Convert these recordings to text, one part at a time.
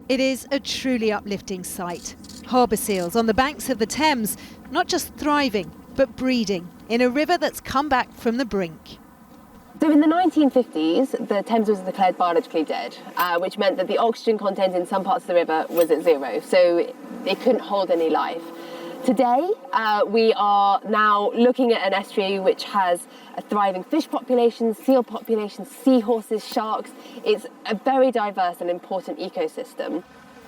It is a truly uplifting sight. Harbour seals on the banks of the Thames, not just thriving, but breeding in a river that's come back from the brink. So in the 1950s, the Thames was declared biologically dead, which meant that the oxygen content in some parts of the river was at zero, so it couldn't hold any life. Today, we are now looking at an estuary which has a thriving fish population, seal population, seahorses, sharks. It's a very diverse and important ecosystem.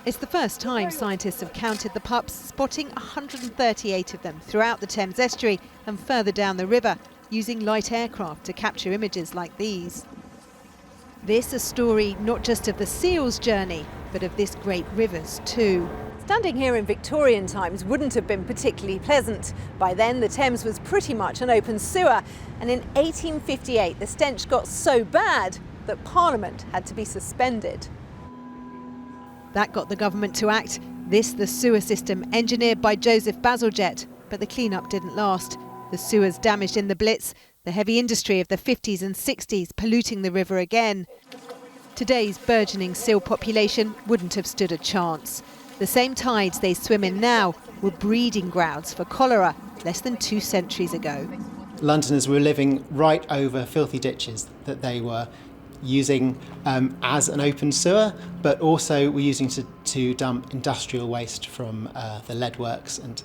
It's the first time scientists have counted the pups, spotting 138 of them throughout the Thames estuary and further down the river, using light aircraft to capture images like these. This a story not just of the seals' journey, but of this great river's too. Standing here in Victorian times wouldn't have been particularly pleasant. By then, the Thames was pretty much an open sewer, and in 1858 the stench got so bad that Parliament had to be suspended. That got the government to act. This the sewer system engineered by Joseph Bazalgette, but the clean-up didn't last. The sewers damaged in the Blitz, the heavy industry of the 50s and 60s polluting the river again. Today's burgeoning seal population wouldn't have stood a chance. The same tides they swim in now were breeding grounds for cholera less than 2 centuries ago. Londoners were living right over filthy ditches that they were using as an open sewer, but also were using to dump industrial waste from the lead works and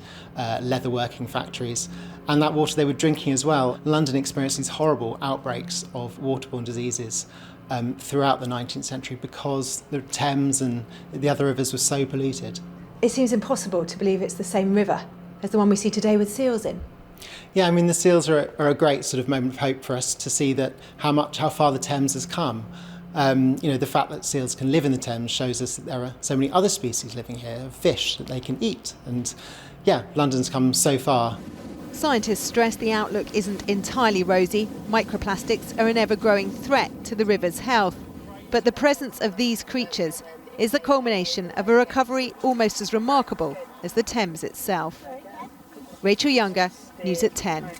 leather working factories. And that water they were drinking as well. London experienced these horrible outbreaks of waterborne diseases throughout the 19th century because the Thames and the other rivers were so polluted. It seems impossible to believe it's the same river as the one we see today with seals in. Yeah, I mean, the seals are a great sort of moment of hope for us to see that how far the Thames has come. The fact that seals can live in the Thames shows us that there are so many other species living here, fish that they can eat. And yeah, London's come so far. Scientists stress the outlook isn't entirely rosy. Microplastics are an ever-growing threat to the river's health. But the presence of these creatures is the culmination of a recovery almost as remarkable as the Thames itself. Rachel Younger, News at 10.